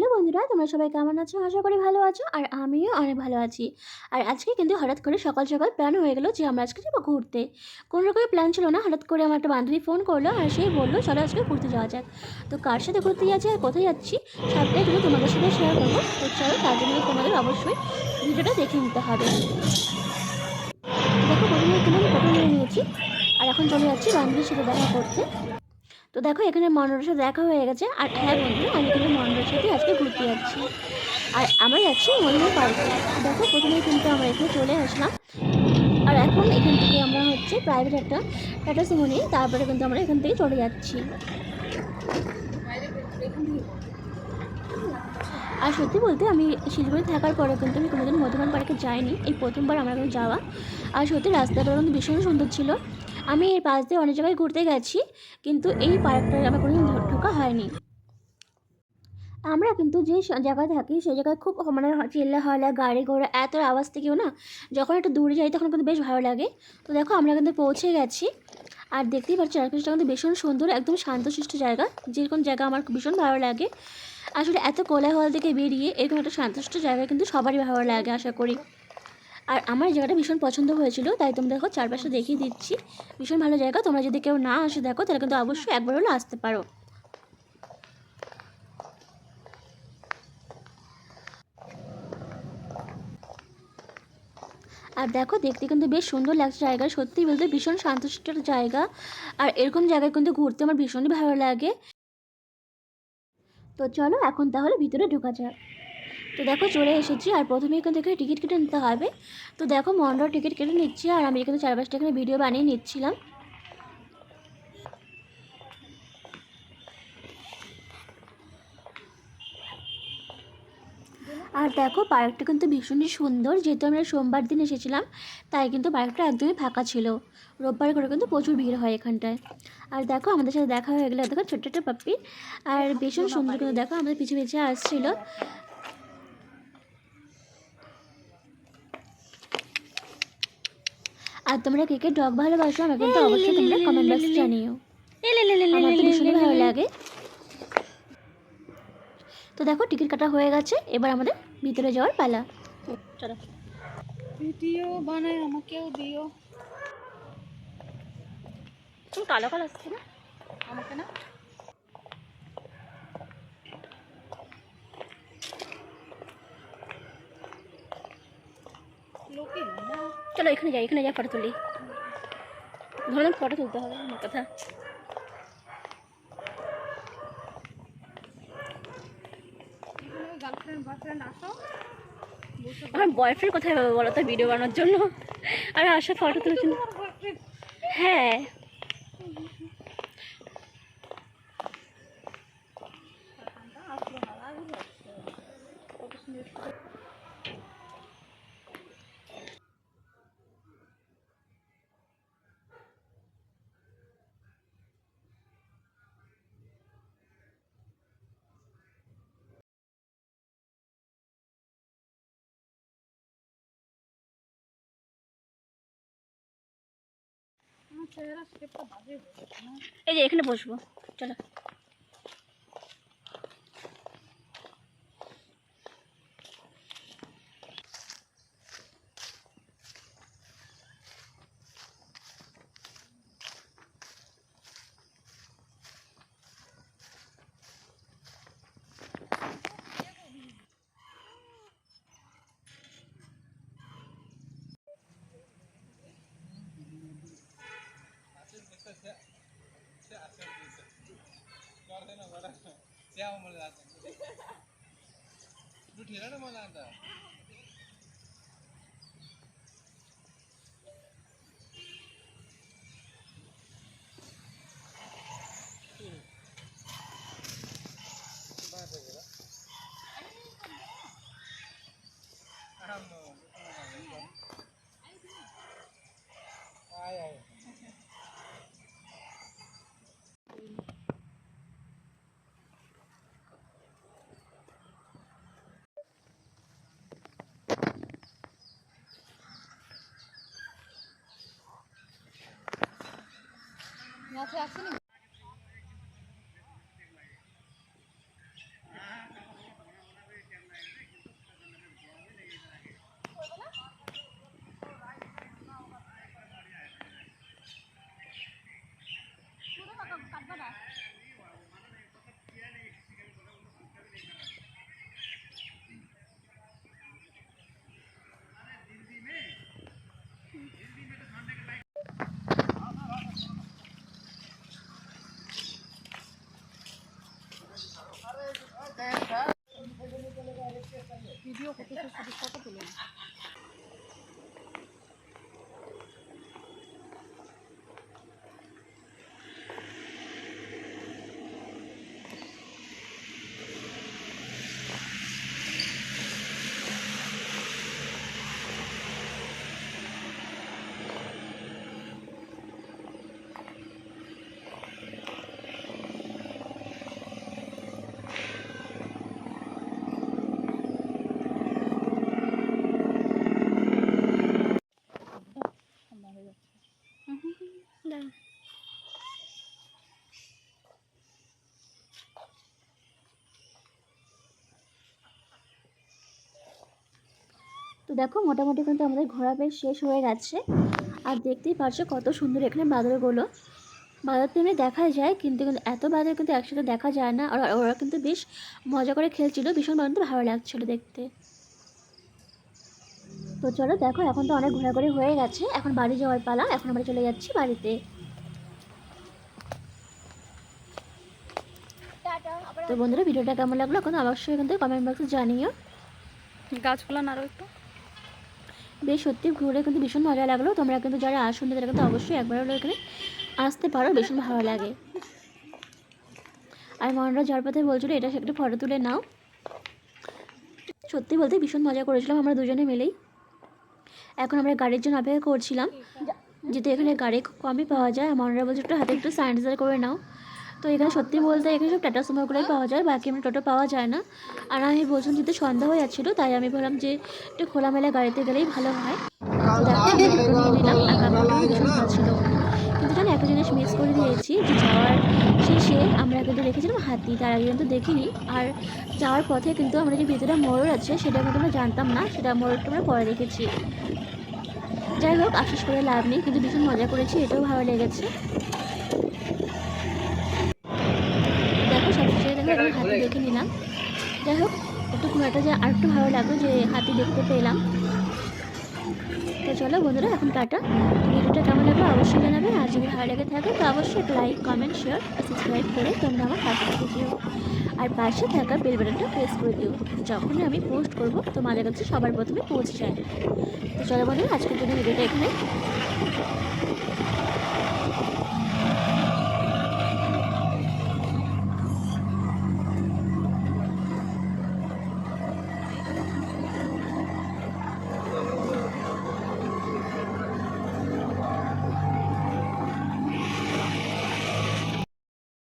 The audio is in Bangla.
হ্যালো বন্ধুরা, তোমরা সবাই কেমন আছো? আশা করি ভালো আছো। আর আমিও অনেক ভালো আছি। আর আজকে কিন্তু হঠাৎ করে সকাল সকাল প্ল্যান হয়ে গেল যে আমরা আজকে যাবো ঘুরতে। কোনো রকমের প্ল্যান ছিল না, হঠাৎ করে আমার একটা বান্ধবী ফোন করলো আর সেই বললো চলো আজকে ঘুরতে যাওয়া যাক। তো কার সাথে ঘুরতে যাচ্ছি আর কোথায় যাচ্ছি সবটাই কিন্তু তোমাদের সাথে শেয়ার করবো। তো চলো, তার জন্য তোমাদের অবশ্যই ভিডিওটা দেখে নিতে হবে। তো দেখো, প্রথমে কিন্তু আমি টোটো নিয়ে নিয়েছি আর এখন চলে যাচ্ছি বান্ধবীর সাথে দেখা করতে। তো দেখো, এখানে মনোরের সাথে দেখা হয়ে গেছে। আর হ্যাঁ বন্ধুরা, আমি কিন্তু মনোরের সাথে আজকে ঘুরতে যাচ্ছি। আর আমরা যাচ্ছি মহিলা পার্কে। তো দেখো, প্রথমেই কিন্তু আমরা এখানে চলে আসলাম। আর এখন এখান থেকে আমরা হচ্ছে প্রাইভেট একটা টাটা সুমো নিয়ে তারপরে কিন্তু আমরা এখান থেকে চলে যাচ্ছি। আর সত্যি বলতে আমি শিলিগুড়ি থাকার পরে কিন্তু আমি কোনোদিন মধুবন পার্কে যাইনি, এই প্রথমবার আমার এখন যাওয়া। আর সত্যি রাস্তাটা কিন্তু ভীষণ সুন্দর ছিল। আমি এর পাশ দিয়ে অনেক জায়গায় ঘুরতে গেছি, কিন্তু এই পার্কটায় আমার কোনোদিন ঢোকা হয়নি। আমরা কিন্তু যে জায়গায় থাকি সেই জায়গায় খুব মানে চিল্লা হল্লা গাড়ি ঘোড়া এত আওয়াজ থেকেও না, যখন একটু দূরে যাই তখন কিন্তু বেশ ভালো লাগে। তো দেখো, আমরা কিন্তু পৌঁছে গেছি। আর দেখতেই পাচ্ছি চারপাশটা কিন্তু ভীষণ সুন্দর, একদম শান্তশিষ্ট জায়গা, যেরকম জায়গা আমার ভীষণ ভালো লাগে। আসলে এত কোলাহল থেকে বেরিয়ে এরকম একটা শান্তশিষ্ট জায়গা কিন্তু সবারই ভালো লাগে আশা করি। আর আমার জায়গাটা ভীষণ পছন্দ হয়েছিল, তাই তোমরা দেখো চারপাশটা দেখিয়ে দিচ্ছি। ভীষণ ভালো জায়গা, তোমরা যদি কেউ না আসে দেখো তাহলে কিন্তু অবশ্যই একবার হলে আসতে পারো। আর দেখো, দেখতে কিন্তু বেশ সুন্দর লাগছে জায়গা, সত্যি বলতে ভীষণ শান্তশিষ্ট জায়গা। আর এরকম জায়গায় কিন্তু ঘুরতে আমার ভীষণই ভালো লাগে। তো চলো এখন তাহলে ভিতরে ঢোকা যাক। তো দেখো চলে এসেছি, আর প্রথমে এখান থেকে টিকিট কেটে নিতে হবে। তো দেখো মন্ডর টিকিট কেটে নিচ্ছি, আর আমি এখানে 4-5টা এখানে ভিডিও বানিয়ে নিচ্ছিলাম। আর দেখো, পার্কটা কিন্তু ভীষণই সুন্দর, যেহেতু আমরা সোমবার দিন এসেছিলাম তাই কিন্তু পার্কটা একদমই ফাঁকা ছিল। রোববার করে কিন্তু প্রচুর ভিড় হয় এখানটায়। আর দেখো আমাদের সাথে দেখা হয়ে গেলো, দেখো ছোট্ট একটা পাপ্পি। আর ভীষণ সুন্দর কিন্তু দেখো আমাদের পিছু পিছিয়ে আসছিল। আর তোমরা কে কে ডগ ভালোবাসো আমাকে কিন্তু অবশ্যই তোমরা কমেন্ট বক্সে জানিও। আমার তো ভীষণই ভালো লাগে। তো দেখো টিকিট কাটা হয়ে গেছে, এবার আমাদের ভিতরে যাওয়ার পালা। চলো, ভিডিও বানায় আমাকেও দিও। তুমি কালো কালো আসছে না আমাকে না, লোকে না। চলো এখানে যাই ফটো তুলি। ধরুন ফটো তুলতে হবে, আমার কথা। গার্লফ্রেন্ড বয়ফ্রেন্ড আসো, আমার বয়ফ্রেন্ড কোথায় পাবে বলো তো ভিডিও বানানোর জন্য, আর আসা ফটো তোলার জন্য। হ্যাঁ, আমার চেহারা শেপটা বাজে না। এই যে এখানে বসবো, চলো। আছে আসেনি। কিছু শুধু ফটো তুলে না। ঠান্ডা হয়ে যাচ্ছে। দাঁড়াও। তো দেখো মোটামুটি কিন্তু আমাদের ঘোরা বেশ শেষ হয়ে গেছে। আর দেখতেই পারছো কত সুন্দর এখানে বাদরগুলো। বাদর তো এমনি দেখা যায়, কিন্তু এত বাদর কিন্তু একসাথে দেখা যায় না। আর ওরা কিন্তু বেশ মজা করে খেলছিল, ভীষণ কিন্তু ভালো লাগছিলো দেখতে। তো চলো দেখো, এখন তো অনেক ঘোরাঘুরি হয়ে গেছে, এখন বাড়ি যাওয়ার পালা। এখন আমরা চলে যাচ্ছি বাড়িতে। তো বন্ধুরা, ভিডিওটা কেমন লাগলো এখন অবশ্যই কিন্তু কমেন্ট বক্সে জানিও। গাছগুলো আরও একটু বেশ সত্যি ঘুরে কিন্তু ভীষণ মজা লাগলো। তোমরা কিন্তু যারা আসুন তারা কিন্তু অবশ্যই একবার হলেও এখানে আসতে পারো, ভীষণ ভালো লাগে। আর মনরা যার পথে বলছিল এটা সেটা ফটো তুলে নাও। সত্যি বলতে ভীষণ মজা করেছিলাম আমরা দুজনে মিলেই। এখন আমরা গাড়ির জন্য অপেক্ষা করছিলাম, যেহেতু এখানে গাড়ি খুব কমই পাওয়া যায়। মনরা বলছে একটু হাতে একটু স্যানিটাইজার করে নাও। তো এখানে সত্যি বলতে এখানে সব টাটা সুমোগুলোই পাওয়া যায়, বাকি আমরা টোটো পাওয়া যায় না। আর আমি বলছিলাম যেহেতু সন্ধ্যা হয়ে যাচ্ছিলো, তাই আমি বললাম যে একটু খোলামেলা গাড়িতে গেলেই ভালো হয়। তো দেখো আমি টোটো নিয়ে নিলাম, আর কাপড়টাও ভীষণ ভালো ছিল। কিন্তু জানো একটা জিনিস মিস করে দিয়েছি, যে যাওয়ার শেষে আমরা কিন্তু দেখেছিলাম হাতি, তার আগে কিন্তু দেখিনি। আর যাওয়ার পথে কিন্তু আমরা যে ভিতরে মোড় আছে সেটা কিন্তু আমরা জানতাম না, সেটা মোড়টা আমরা পরে দেখেছি। যাই হোক, আফসোস করে লাভ নেই, কিন্তু ভীষণ মজা করেছি, এটাও ভালো লেগেছে। দেখো সবশেষে দেখো এখন হাতি দেখে নিলাম। যাই হোক, একটু ঘোরাটা যে আর একটু ভালো লাগলো যে হাতি দেখতে পেলাম। তো চলো বন্ধুরা, এখন টাটা। ভিডিওটা কেমন লাগলো অবশ্যই জানাবে। আর যদি ভালো লেগে থাকে তো অবশ্যই একটা লাইক, কমেন্ট, শেয়ার, সাবস্ক্রাইব করে তোমরা আমার পাশে থেকে যেও। আর পাশে থাকা বেল বাটনটা প্রেস করে দিও, যখনই আমি পোস্ট করব তোমাদের কাছে সবার প্রথমে পৌঁছে যায়। তো চলো বন্ধুরা, আজকের জন্য ভিডিওটা এখানে